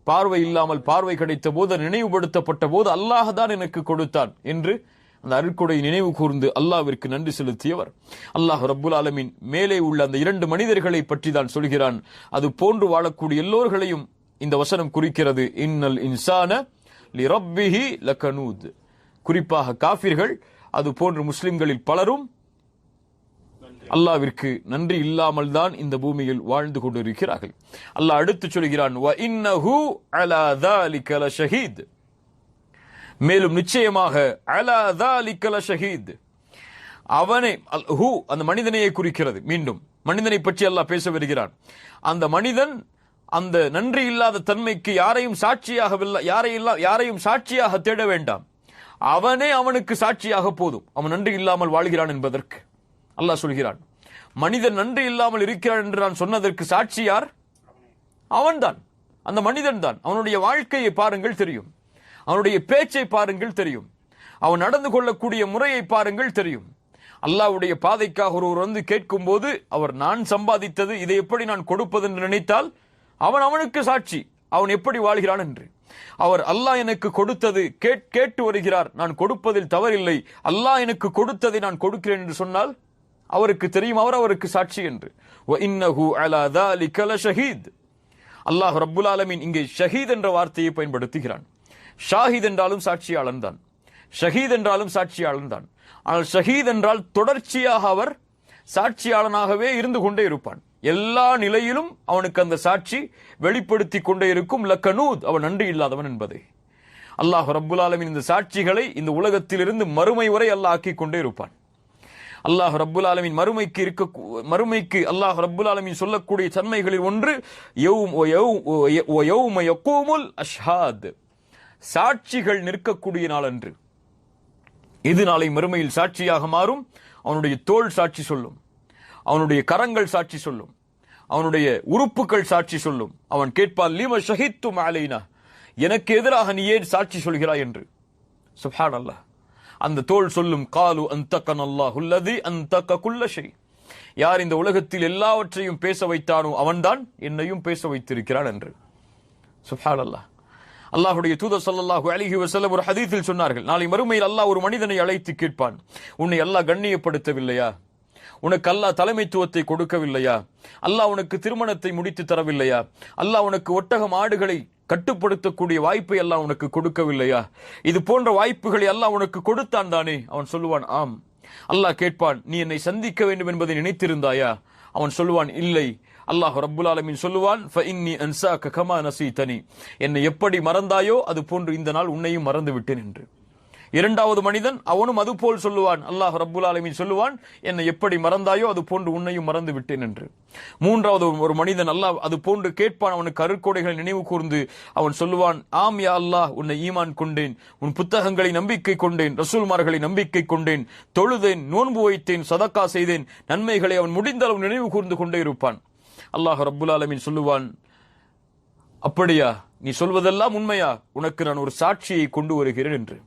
பார்வை இல்லாமல் பார்வை கிடைத்த போது, நினைவுபடுத்தப்பட்ட போது அல்லாஹ் தான் எனக்கு கொடுத்தான் என்று அந்த அருட்கொடை நினைவு கூர்ந்து அல்லாஹ்விற்கு நன்றி செலுத்தியவர். அல்லாஹ் ரப்புல் ஆலமீன் மேலே உள்ள அந்த 2 மனிதர்களை பற்றி தான் சொல்கிறான். அது போன்று வாழக்கூடிய எல்லோர்களையும் இந்த வசனம் குறிக்கிறது. இன்னல் இன்சான லிரப்பிஹி லகனூத். குறிப்பாக காஃபிர்கள், அது போன்று முஸ்லிம்களில் பலரும் அல்லாஹ்விற்கு நன்றி இல்லாமல் தான் இந்த பூமியில் வாழ்ந்து கொண்டிருக்கிறார்கள். அல்லாஹ் அடுத்து சொல்கிறான், வ இன்னஹு அலா ذلك லஷஹீத். மேலும் நிச்சயமாக அலா ذلك லஷஹீத், அவனே, அந்த மனிதனையே குறிக்கிறது. மீண்டும் மனிதனை பற்றி அல்லாஹ் பேச வருகிறான். அந்த மனிதன் அந்த நன்றி இல்லாத தன்மைக்கு யாரையும் சாட்சியாக தேட வேண்டாம், அவனே அவனுக்கு சாட்சியாக போதும், அவன் நன்றி இல்லாமல் வாழ்கிறான் என்பதற்கு. அல்லாஹ் சொல்கிறான், மனிதன் நன்றி இல்லாமல் இருக்கிறான் என்று நான் சொன்னதற்கு சாட்சி யார்? அவன்தான், அந்த மனிதன் தான். அவனுடைய வாழ்க்கையை பாருங்கள் தெரியும், அவனுடைய பேச்சை பாருங்கள் தெரியும், அவன் நடந்து கொள்ளக்கூடிய முறையை பாருங்கள் தெரியும். அல்லாஹ்வுடைய பாதைக்காக ஒருவர் வந்து கேட்கும் போது, அவர் நான் சம்பாதித்தது, இதை எப்படி நான் கொடுப்பது என்று நினைத்தால் அவனுக்கு சாட்சி, அவன் எப்படி வாழ்கிறான் என்று. அவர் அல்லாஹ் எனக்கு கொடுத்தது கேட்டு வருகிறார், நான் கொடுப்பதில் தவறில்லை, அல்லாஹ் எனக்கு கொடுத்ததை நான் கொடுக்கிறேன் என்று சொன்னால் அவருக்கு தெரியும், அவருக்கு சாட்சி என்று. வ இன்னஹு அலா ذلك லஷஹீத். அல்லாஹ் ரப்புல் ஆலமீன் இங்கே ஷஹீத் என்ற வார்த்தையை பயன்படுத்துகிறான். ஷாஹித் என்றாலும் சாட்சியாளன் தான், ஷஹீத் என்றாலும் சாட்சியாளன் தான். ஆனால் ஷஹீத் என்றால் தொடர்ச்சியாக அவர் சாட்சியாளனாகவே இருந்து கொண்டே இருப்பான், எல்லா நிலையிலும் அவனுக்கு அந்த சாட்சி வெளிப்படுத்தி கொண்டே இருக்கும். லக்கனூத், அவன் நன்றி இல்லாதவன் என்பதை. அல்லாஹ் ரப்புல் ஆலமீன் இந்த சாட்சிகளை இந்த உலகத்திலிருந்து மறுமை வரை அல்லாஹ் ஆக்கிக் கொண்டே இருப்பான். அல்லாஹ் ரப்புல் ஆலமீன் மறுமைக்கு அல்லாஹ் ரப்புல் ஆலமீன் சொல்லக்கூடிய தன்மைகளில் ஒன்று யௌம யகூமுல் அஷ்ஹாத், சாட்சிகள் நிற்கக்கூடிய நாள் அன்று. இது நாளை மறுமையில் சாட்சியாக மாறும். அவனுடைய தோள் சாட்சி சொல்லும், அவனுடைய கரங்கள் சாட்சி சொல்லும், அவனுடைய உறுப்புகள் சாட்சி சொல்லும். அவன் கேட்பான், லிம ஷஹித்தும் அலைனா, எனக்கு எதிராக நீ ஏன் சாட்சி சொல்கிறாய் என்று. சுப்ஹானல்லாஹ். அந்த தோள் சொல்லும், காலு அன்தகனல்லாஹு அல்லதி அன்தக குல்ல ஷை, யார் இந்த உலகத்தில் எல்லாவற்றையும் பேச வைத்தானோ அவன்தான் என்னையும் பேச வைத்திருக்கிறான் என்று. சுப்ஹானல்லாஹ். அல்லாஹ்வுடைய தூதர் ஸல்லல்லாஹு அலைஹி வஸல்லம் ஒரு ஹதீஸில் சொன்னார்கள், நாளை மறுமையில் அல்லாஹ் ஒரு மனிதனை அழைத்து கேட்பான், உன்னை அல்லாஹ் கண்ணியப்படுத்தவில்லையா? உனக்கு அல்லாஹ் தலைமைத்துவத்தை கொடுக்கவில்லையா? அல்லாஹ் உனக்கு திருமணத்தை முடித்து தரவில்லையா? அல்லாஹ் உனக்கு ஒட்டகம் ஆடுகளை கட்டுப்படுத்தக்கூடிய வாய்ப்பை அல்லாஹ் உனக்கு கொடுக்கவில்லையா? இது போன்ற வாய்ப்புகளை அல்லாஹ் உனக்கு கொடுத்தான் தானே? அவன் சொல்லுவான், ஆம். அல்லாஹ் கேட்பான், நீ என்னை சந்திக்க வேண்டும் என்பதை நினைத்திருந்தாயா? அவன் சொல்லுவான், இல்லை. அல்லாஹ் ரப்புல் ஆலமீன் சொல்லுவான், ஃபஇன்னி அன்சாக கமா நஸீதனி, என்னை எப்படி மறந்தாயோ அது போன்று இந்த நாள் உன்னையும் மறந்து விட்டேன் என்று. இரண்டாவது மனிதன் அவனும் அதுபோல் சொல்லுவான். அல்லாஹ் ரப்புல் ஆலமீன் சொல்லுவான், என்னை எப்படி மறந்தாயோ அது போன்று உன்னையும் மறந்து விட்டேன் என்று. மூன்றாவது ஒரு மனிதன் அல்லாஹ் அது போன்று கேட்பான். அவனுக்கு அருட்கொடைகளை நினைவு கூர்ந்து அவன் சொல்லுவான், ஆம் யா அல்லாஹ், உன்னை ஈமான் கொண்டேன், உன் புத்தகங்களை நம்பிக்கை கொண்டேன், ரசூல்மார்களை நம்பிக்கை கொண்டேன், தொழுதேன், நோன்பு வைத்தேன், சதக்கா செய்தேன், நன்மைகளை அவன் முடிந்தளவு நினைவு கூர்ந்து கொண்டே இருப்பான். அல்லாஹ் ரப்புல் ஆலமீன் சொல்லுவான், அப்படியா, நீ சொல்வதெல்லாம் உண்மையா? உனக்கு நான் ஒரு சாட்சியை கொண்டு வருகிறேன் என்று.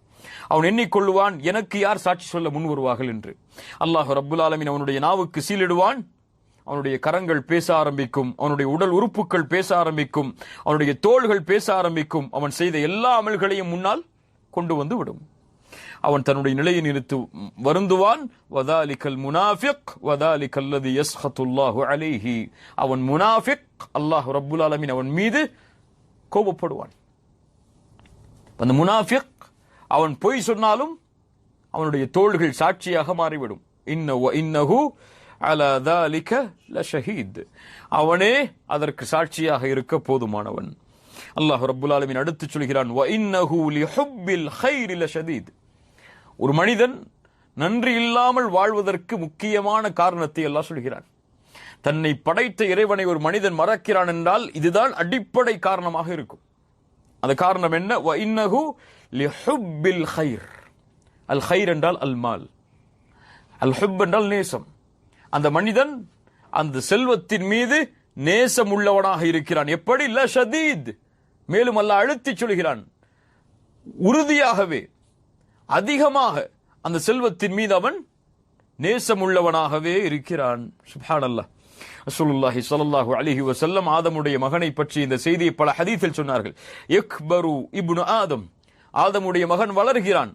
அவன் எண்ணிக்கொள்ளுவான், எனக்கு யார் சாட்சி சொல்ல முன் வருவார்கள் என்று. அல்லாஹ் ரப்புல் ஆலமீன் அவனுடைய நாவுக்கு சீலிடுவான். அவனுடைய கரங்கள் பேச ஆரம்பிக்கும், அவனுடைய உடல் உறுப்புகள் பேச ஆரம்பிக்கும், அவனுடைய தோள்கள் பேச ஆரம்பிக்கும். அவன் செய்த எல்லா அமல்களையும் முன்னால் கொண்டு வந்து விடும். அவன் தன்னுடைய நிலையை நிறுத்து வருந்துவான். வதாலிகல் முனாஃபிக் வதாலிகல் லதி யஸ்ஹத்துல்லாஹு அலைஹி, அவன் முனாஃபிக், அல்லாஹ் ரப்புல் ஆலமீன் அவன் மீது கோபப்படுவான். அந்த முனாஃபிக் அவன் பொய் சொன்னாலும் அவனுடைய தோள்கள் சாட்சியாக மாறிவிடும். இன்னஹு அலா தாலிக லஷஹீத், அவனே அதற்கு சாட்சியாக இருக்க போதுமானவன். அல்லாஹ் ரப்புல் ஆலமீன் அடுத்து சொல்கிறான், வ இன்னஹு லிஹுப்பில் கைரி லஷதீத், ஒரு மனிதன் நன்றி இல்லாமல் வாழ்வதற்கு முக்கியமான காரணத்தை அல்லாஹ் சொல்கிறான். தன்னை படைத்த இறைவனை ஒரு மனிதன் மறக்கிறான் என்றால் இதுதான் அடிப்படை காரணமாக இருக்கும். அந்த காரணம் என்ன? வ இன்னஹு லிஹுப்பில் கைர். அல் கைர் என்றால் அல் மால், அல் ஹுப் என்றால் நேசம். அந்த மனிதன் அந்த செல்வத்தின் மீது நேசம் உள்ளவனாக இருக்கிறான். எப்படி? லஷதீத். மேலும் அல்லாஹ் அழுத்தி சொல்கிறான், உறுதியாகவே அதிகமாக அந்த செல்வத்தின் மீது அவன் நேசம் உள்ளவனாகவே இருக்கிறான். சுப்ஹானல்லாஹ். ரசூலுல்லாஹி ஸல்லல்லாஹு அலைஹி வஸல்லம் ஆதமுடைய மகனை பற்றி இந்த செய்தியை பல ஹதீஸில் சொன்னார்கள். யக்பரு இப்னு ஆதம், ஆதமுடைய மகன் வளர்கிறான்,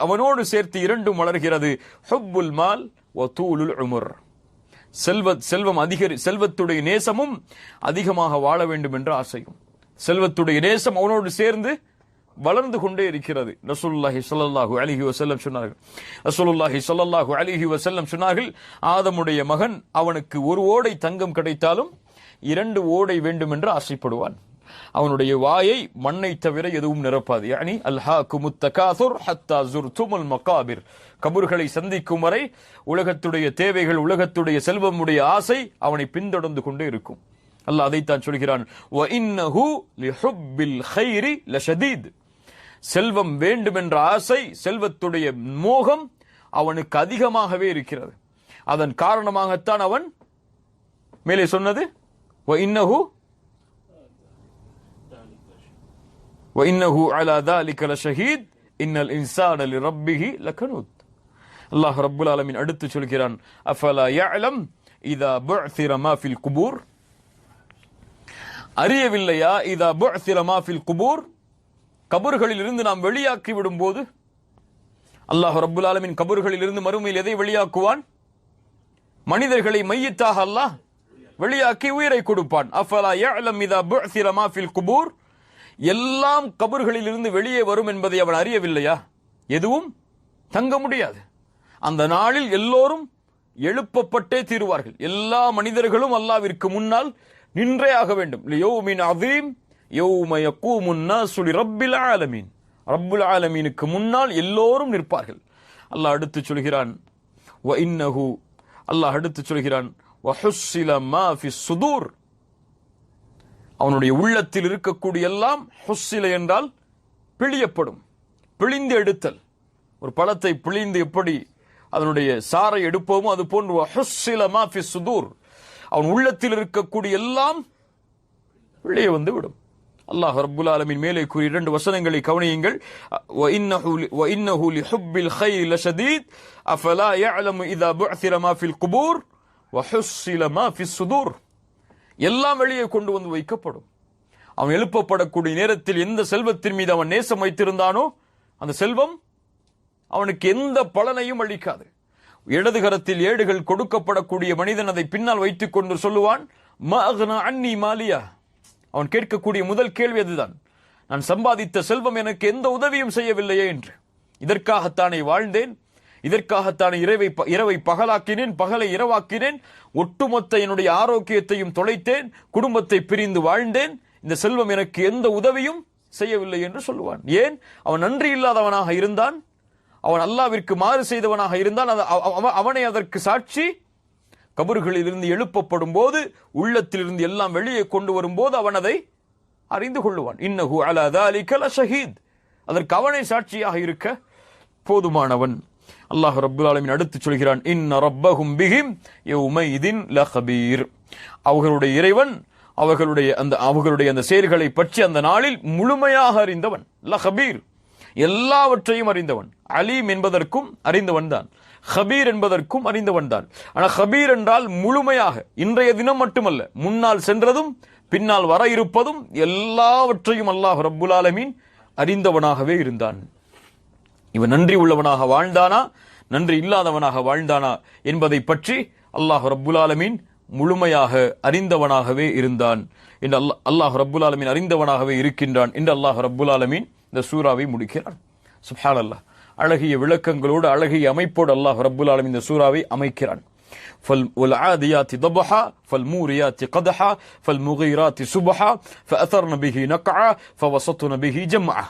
அவனோடு சேர்த்து இரண்டும் வளர்கிறது. ஹுப்புல் மால் வ தூலுல் உமர், செல்வத்துடைய நேசமும் அதிகமாக வாழ வேண்டும் என்ற ஆசையும். செல்வத்துடைய நேசம் அவனோடு சேர்ந்து வளர்ந்து கொண்டே இருக்கிறது. ரசூலுல்லாஹி ஸல்லல்லாஹு அலைஹி வஸல்லம் சொன்னார்கள், ரசூலுல்லாஹி ஸல்லல்லாஹு அலைஹி வஸல்லம் சொன்னார்கள், ஆதமுடைய மகன் அவனுக்கு ஒரு ஓடை தங்கம் கிடைத்தாலும் 2 ஓடை வேண்டும் என்று ஆசைப்படுவான். அவனுடைய வாயை மண்ணை தவிர எதுவும் நிரப்பாது. யானி அல்ஹாகுமுத் தகாசுர் ஹத்தா ஸுர்துமுல் மகாபிர், கபர்களை சந்திக்கும் வரை உலகத்துடைய தேவைகள், உலகத்துடைய செல்வமுடைய ஆசை அவனை பின்தொடர்ந்து கொண்டே இருக்கும். அல்லாஹ் அதைத்தான் சொல்கிறான், வ இன்னஹு லிஹுப்பில் கைரி லஷதீத், செல்வம் வேண்டும் என்ற ஆசை, செல்வத்துடைய மோகம் அவனுக்கு அதிகமாகவே இருக்கிறது. அதன் காரணமாகத்தான் அவன் மேலே சொன்னது, வ இன்னஹு அலா தாலிக லஷஹீத் இன்னல் இன்சான லிரப்பிஹி லகனூத். அல்லாஹ் ரப்புல் ஆலமீன் அடுத்து சொல்கிறான், அஃபலா யஅலம் இதா புஅஸிர மா ஃபில் குபூர், அறியவில்லையா? இதா புஅஸிர மா ஃபில் குபூர், கபர்களில் இருந்து நாம் வெளியாக்கி விடும் போது, அல்லாஹ் ரப்புல் ஆலமீன் கபர்களில் இருந்து மறுமையில் எதை வெளியாக்குவான்? மனிதர்களை மையத்தாக அல்லாஹ் வெளியாக்கி உயிரை கொடுப்பான். அஃபலா யஅலம் இதா புஅஸிர மா ஃபில் குபூர், எல்லாம் கபர்களில் இருந்து வெளியே வரும் என்பதை அவன் அறியவில்லையா? எதுவும் தங்க முடியாது. அந்த நாளில் எல்லோரும் எழுப்பப்பட்டே தீருவார்கள். எல்லா மனிதர்களும் அல்லாஹ்விற்கு முன்னால் நின்றே ஆக வேண்டும். லியௌமின் அதீம் யௌம யகூமுன் நாஸு லிரப்பில் ஆலமீன், ரப்புல் ஆலமீனுக்கு முன்னால் எல்லோரும் நிற்பார்கள். அல்லாஹ் அடுத்து சொல்கிறான், வஇன்னஹு அல்லாஹ் அடுத்து சொல்கிறான் வஹுஸ்ஸில மா ஃபி ஸுதூர் அவனுடைய உள்ளத்தில் இருக்கக்கூடிய எல்லாம் ஹுஸ்ஸில என்றால் பிழியப்படும், பிழிந்து எடுத்தல். ஒரு பழத்தை பிழிந்து எப்படி அதனுடைய சாறை எடுப்போமோ அது போன்று வஹுஸ்ஸில மா ஃபி ஸுதூர் அவன் உள்ளத்தில் இருக்கக்கூடிய எல்லாம் வெளியே வந்து விடும். அல்லாஹ் ரப்புல் ஆலமீன் மேலே கூறிய 2 வசனங்களை கவனியுங்கள். வஇன்னஹு லிஹுப்பில் கைரி லஷதீத் அஃபலா யஅலமு இதா புஅஸிர மா ஃபில் குபூர் வஹுஸ்ஸில மா ஃபிஸ் ஸுதூர் எல்லாம் வெளியே கொண்டு வந்து வைக்கப்படும். அவன் எழுப்பப்படக்கூடிய நேரத்தில் எந்த செல்வத்தின் மீது அவன் நேசம் வைத்திருந்தானோ அந்த செல்வம் அவனுக்கு எந்த பலனையும் அளிக்காது. இடது கரத்தில் ஏடுகள் கொடுக்கப்படக்கூடிய மனிதன் அதை பின்னால் வைத்துக் கொண்டு சொல்லுவான், மா அக்னா அன்னி மாலியா. அவன் கேட்கக்கூடிய முதல் கேள்வி அதுதான், நான் சம்பாதித்த செல்வம் எனக்கு எந்த உதவியும் செய்யவில்லையே என்று. இதற்காகத்தானே வாழ்ந்தேன், இதற்காகத்தானே இரவை பகலாக்கினேன், பகலை இரவாக்கினேன், ஒட்டுமொத்த என்னுடைய ஆரோக்கியத்தையும் தொலைத்தேன், குடும்பத்தை பிரிந்து வாழ்ந்தேன், இந்த செல்வம் எனக்கு எந்த உதவியும் செய்யவில்லை என்று சொல்லுவான். ஏன்? அவன் நன்றி இல்லாதவனாக இருந்தான், அவன் அல்லாஹ்விற்கு மாறு செய்தவனாக இருந்தான். அவனை அதற்கு சாட்சி கபறுகளில் இருந்து எழுப்பப்படும் போது உள்ளத்திலிருந்து எல்லாம் வெளியே கொண்டு வரும்போது அவன் அதை அறிந்து கொள்ளுவான். இன்னஹு அலா தாலிக லஷஹீத் அதற்கு அவனை சாட்சியாக இருக்க போதுமானவன். அல்லாஹ் ரப்புல் ஆலமீன் அடுத்து சொல்கிறான், இன்ன ரப்பஹும் பிஹிம் யௌமைதின் லகபீர் அவர்களுடைய இறைவன் அவர்களுடைய அந்த செயல்களை பற்றி அந்த நாளில் முழுமையாக அறிந்தவன். லகபீர் எல்லாவற்றையும் அறிந்தவன். அலீம் என்பதற்கும் அறிந்தவன் தான், ஹபீர் என்பதற்கும் அறிந்தவன் தான். ஆனால் ஹபீர் என்றால் முழுமையாக, இன்றைய தினம் மட்டுமல்ல, முன்னால் சென்றதும் பின்னால் வர இருப்பதும் எல்லாவற்றையும் அல்லாஹ் ரப்புல் ஆலமீன் அறிந்தவனாகவே இருந்தான். இவன் நன்றி உள்ளவனாக வாழ்ந்தானா நன்றி இல்லாதவனாக வாழ்ந்தானா என்பதை பற்றி அல்லாஹ் ரப்புல் ஆலமீன் முழுமையாக அறிந்தவனாகவே இருந்தான் என்று அல்லாஹ் ரப்புல் ஆலமீன் அறிந்தவனாகவே இருக்கின்றான் என்று அல்லாஹ் ரப்புல் ஆலமீன் இந்த சூராவை முடிக்கிறான். சுப்ஹானல்லாஹ், அழகிய விளக்கங்களோடு அழகிய அமைப்போடு அல்லாஹ் ரப்புல் ஆலமீன் இந்த சூராவை அமைக்கிறான். فالعاديات ضبحا فالموريات قدحا فالمغيرات سبحا فأثرن به نقعا فوسطن به جمعا.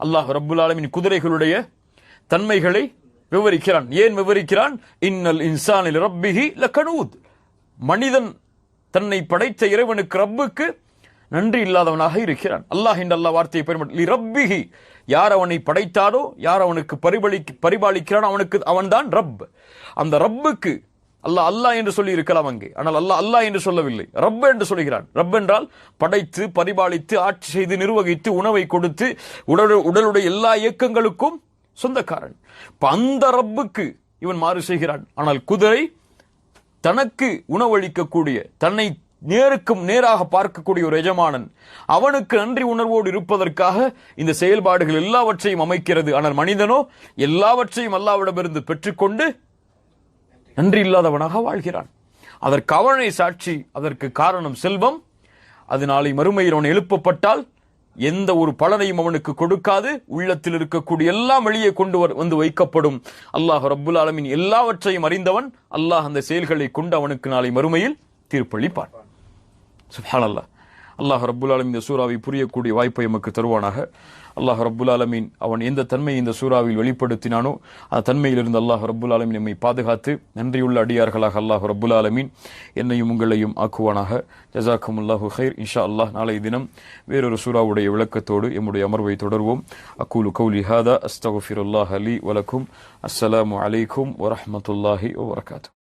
அல்லாஹ் ரப்புல் ஆலமீன் குதிரைகளுடைய தன்மைகளை விவரிக்கிறான். ஏன் விவரிக்கிறான்? இன்னல் இன்சான லிரப்பிஹி லகனூத் மனிதன் தன்னை படைத்த இறைவனுக்கு ரப்புக்கு நன்றி இல்லாதவனாக இருக்கிறான். அல்லாஹ் என்ற அல்லாஹ் வார்த்தையை பயன்படுத்தி லிரப்பிஹி யார் அவனை படைத்தாரோ, யார் அவனுக்கு பரிபாலிக்கிறானோ அவன்தான் ரப். அந்த ரப்புக்கு அல்லாஹ் என்று சொல்லி இருக்கலாம் அங்கே, ஆனால் அல்லாஹ் என்று சொல்லவில்லை, ரப் என்று சொல்கிறான். ரப் என்றால் படைத்து பரிபாலித்து ஆட்சி செய்து நிர்வகித்து உணவை கொடுத்து உடலுடைய எல்லா இயக்கங்களுக்கும் சொந்தக்காரன். அந்த ரப்புக்கு இவன் மாறு செய்கிறான். ஆனால் குதிரை தனக்கு உணவளிக்கக்கூடிய, தன்னை நேருக்கும் நேராக பார்க்கக்கூடிய ஒரு எஜமானன், அவனுக்கு நன்றி உணர்வோடு இருப்பதற்காக இந்த செயல்பாடுகள் எல்லாவற்றையும் அமைக்கிறது. ஆனால் மனிதனோ எல்லாவற்றையும் அல்லாஹ்விடமிருந்து பெற்றுக்கொண்டு நன்றி இல்லாதவனாக வாழ்கிறான். அதற்கு அவனை சாட்சி, அதற்கு காரணம் செல்வம். அது நாளை மறுமையில் அவன் எழுப்பப்பட்டால் எந்த ஒரு பலனையும் அவனுக்கு கொடுக்காது. உள்ளத்தில் இருக்கக்கூடிய எல்லாம் வெளியே கொண்டு வந்து வைக்கப்படும். அல்லாஹ் ரப்புல் ஆலமீன் எல்லாவற்றையும் அறிந்தவன். அல்லாஹ் அந்த செயல்களை கொண்டு அவனுக்கு நாளை மறுமையில் தீர்ப்பளிப்பான். சுப்ஹானல்லாஹ். அல்லாஹ் ரப்புல் ஆலமீன் இந்த சூராவை புரியக்கூடிய வாய்ப்பை நமக்கு தருவானாக. அல்லாஹ் ரப்புல் ஆலமீன் அவன் எந்த தன்மையை இந்த சூராவில் வெளிப்படுத்தினானோ அந்த தன்மையிலிருந்து அல்லாஹ் ரப்புல் ஆலமீன் நம்மை பாதுகாத்து நன்றியுள்ள அடியார்களாக அல்லாஹ் ரப்புல் ஆலமீன் என்னையும் உங்களையும் ஆக்குவானாக. ஜஸாக்குமுல்லாஹு கைர். இன்ஷா அல்லாஹ் நாளைய தினம் வேறொரு சூராவுடைய விளக்கத்தோடு எம்முடைய அமர்வை தொடர்வோம். அக்கூலு கௌலி ஹாதா அஸ்தக்ஃபிருல்லாஹ் லி வலக்கும். அஸ்ஸலாமு அலைக்கும் வரஹ்மத்துல்லாஹி வபரகாத்துஹு.